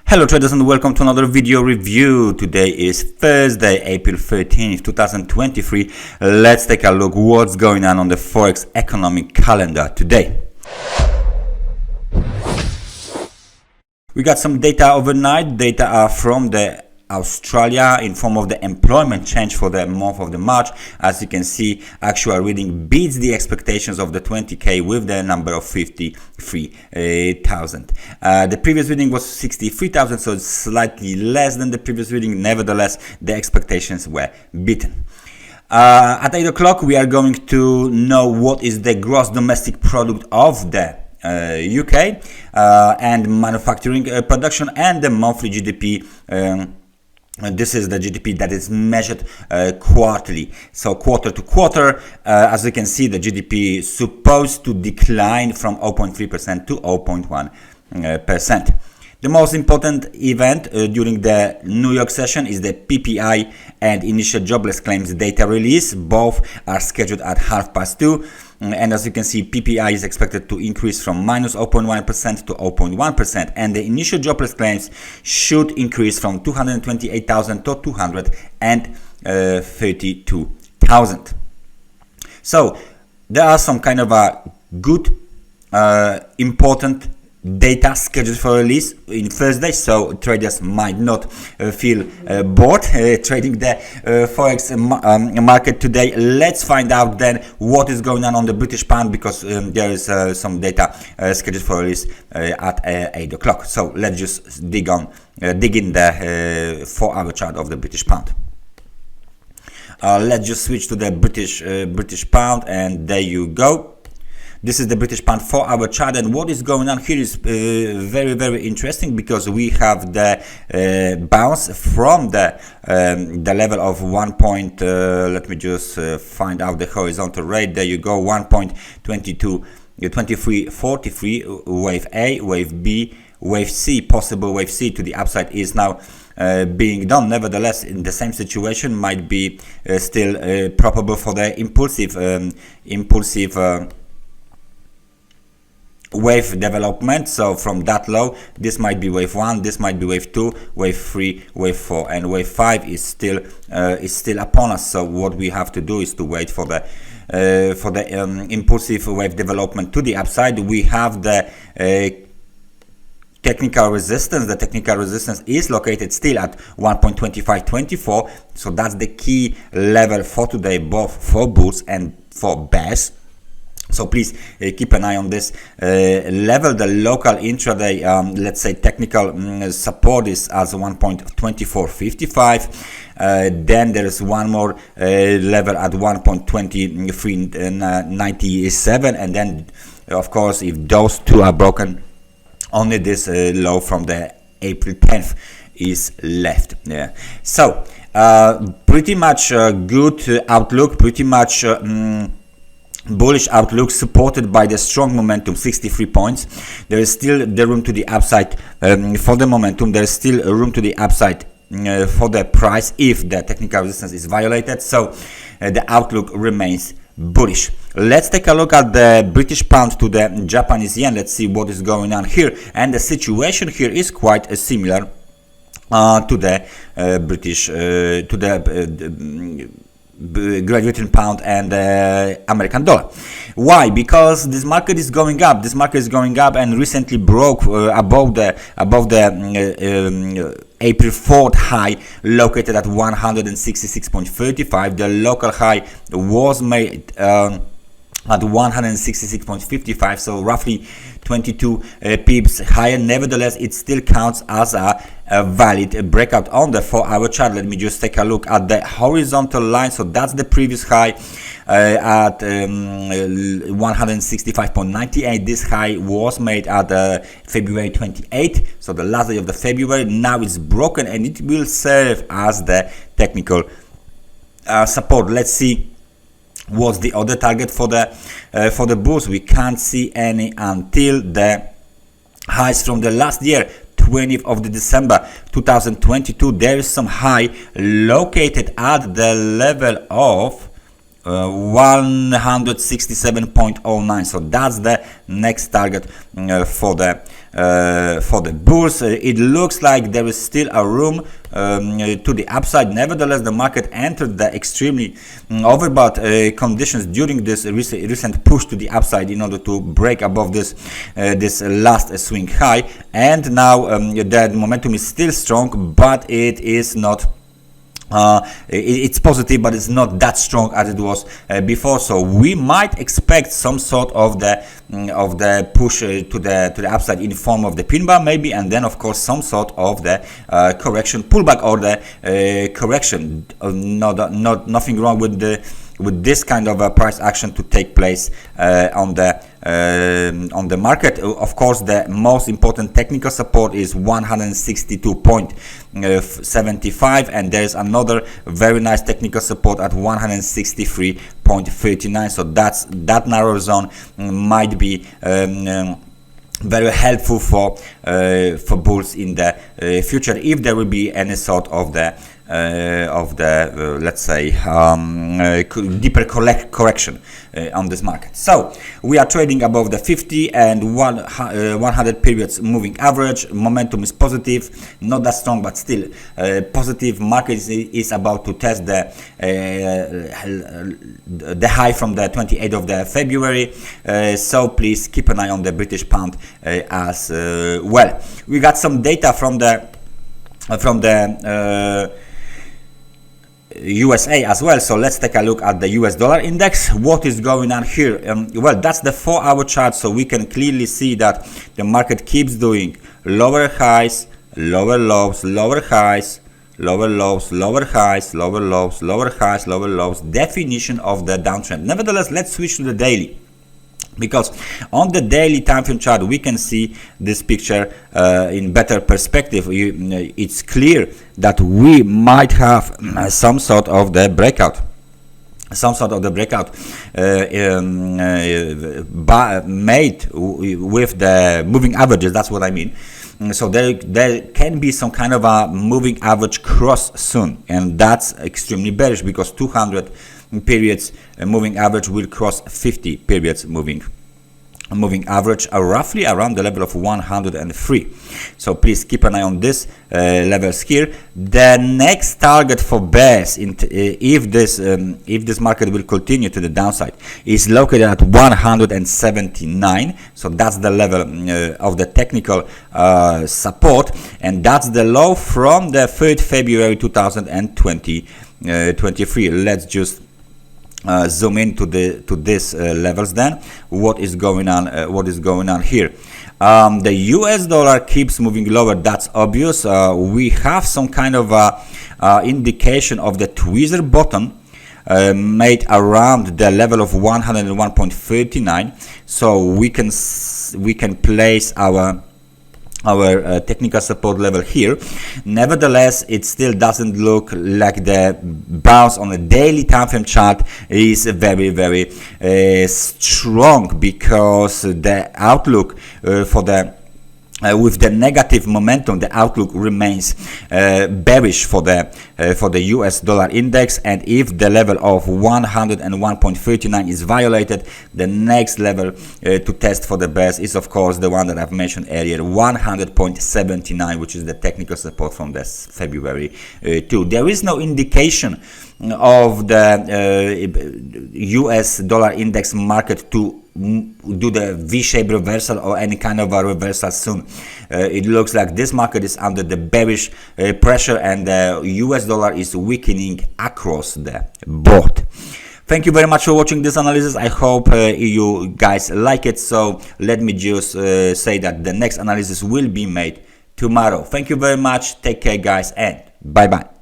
Hello traders and welcome to another video review. Today is Thursday, April 13th, 2023. Let's take a look what's going on the Forex economic calendar today. We got some data overnight. Data are from the Australia in form of the employment change for the month of the March. As you can see, actual reading beats the expectations of the 20k with the number of 53,000. The previous reading was 63,000, so it's slightly less than the previous reading. Nevertheless, the expectations were beaten. At 8 o'clock, we are going to know what is the gross domestic product of the UK and manufacturing production and the monthly GDP. This is the GDP that is measured quarterly. So quarter to quarter, as you can see, the GDP is supposed to decline from 0.3% to 0.1%. The most important event during the New York session is the PPI and initial jobless claims data release. Both are scheduled at 2:30. And as you can see, PPI is expected to increase from minus 0.1% to 0.1%, and the initial jobless claims should increase from 228,000 to 232,000. So there are some kind of a good, important data scheduled for release in Thursday, so traders might not feel bored trading the Forex market today. Let's find out then what is going on the British pound, because there is some data scheduled for release at 8 o'clock. So let's just dig in the 4-hour chart of the British pound. Let's just switch to the British pound, and there you go. This is the British pound 4-hour chart, and what is going on here is very interesting, because we have the bounce from the level of 1. Let me just find out the horizontal rate. There you go, 1.2343. Wave A, wave B, wave C, possible wave C to the upside is now being done. Nevertheless, in the same situation might be still probable for the impulsive wave development. So from that low, this might be wave 1, this might be wave 2, wave 3, wave 4, and wave 5 is still upon us. So what we have to do is to wait for the impulsive wave development to the upside. We have the technical resistance. The technical resistance is located still at 1.2524. So that's the key level for today, both for bulls and for bears. So please keep an eye on this level. The local intraday, let's say technical support is as 1.2455. Then there is one more level at 1.2397, and then of course, if those two are broken, only this low from the April 10th is left. Yeah. So pretty much good outlook, pretty much bullish outlook, supported by the strong momentum, 63 points. There is still the room to the upside for the momentum. There is still room to the upside for the price if the technical resistance is violated. So the outlook remains bullish. Let's take a look at the British pound to the Japanese yen. Let's see what is going on here. And the situation here is quite similar to the Great Britain pound and American dollar. Why? Because this market is going up. This market is going up and recently broke above the April 4th high, located at 166.35. The local high was made at 166.55, so roughly 22 pips higher. Nevertheless, it still counts as a valid breakout on the 4-hour chart. Let me just take a look at the horizontal line. So that's the previous high at 165.98. This high was made at February 28th, so the last day of the February. Now it's broken, and it will serve as the technical support. Let's see what's the other target for the bulls. We can't see any until the highs from the last year, 20th of December 2022. There is some high located at the level of 167.09. So that's the next target for bulls. It looks like there is still a room to the upside. Nevertheless, the market entered the extremely overbought conditions during this recent push to the upside in order to break above this last swing high, and now the momentum is still strong, but it is not it's positive, but it's not that strong as it was before. So we might expect some sort of the push to the upside in form of the pin bar maybe, and then of course some sort of the correction pullback or the correction. Nothing wrong with this kind of price action to take place on the market. Of course, the most important technical support is 162.75, and there is another very nice technical support at 163.39. so that narrow zone might be very helpful for bulls in the future, if there will be any sort of the let's say deeper correction on this market. So we are trading above the 50 and 100 periods moving average. Momentum is positive, not that strong, but still positive. Market is about to test the high from the 28th of the February. So please keep an eye on the British pound as well. We got some data from the USA as well, so let's take a look at the US dollar index. What is going on here? Well, that's the 4-hour chart, so we can clearly see that the market keeps doing lower highs, lower lows, lower highs, lower lows, lower highs, lower lows, lower highs, lower lows. Definition of the downtrend. Nevertheless, let's switch to the daily, because on the daily time frame chart we can see this picture in better perspective. It's clear that we might have some sort of the breakout made with the moving averages. That's what I mean. So there can be some kind of a moving average cross soon, and that's extremely bearish, because 200 periods moving average will cross 50 periods moving average, roughly around the level of 103. So please keep an eye on this levels here. The next target for bears, if this market will continue to the downside, is located at 179. So that's the level of the technical support, and that's the low from the 3rd February 2023. Let's just zoom in to this levels. Then what is going on here? The US dollar keeps moving lower. That's obvious. We have some kind of indication of the tweezer bottom made around the level of 101.39. so we can place our technical support level here. Nevertheless, it still doesn't look like the bounce on the daily time frame chart is very, very strong, because the outlook for the with the negative momentum, the outlook remains bearish for the US dollar index. And if the level of 101.39 is violated, the next level to test for the bears is of course the one that I've mentioned earlier, 100.79, which is the technical support from this February 2. There is no indication of the US dollar index market to do the V-shaped reversal or any kind of a reversal soon. It looks like this market is under the bearish pressure, and the US dollar is weakening across the board. Thank you very much for watching this analysis. I hope you guys like it. So let me just say that the next analysis will be made tomorrow. Thank you very much. Take care, guys, and bye bye.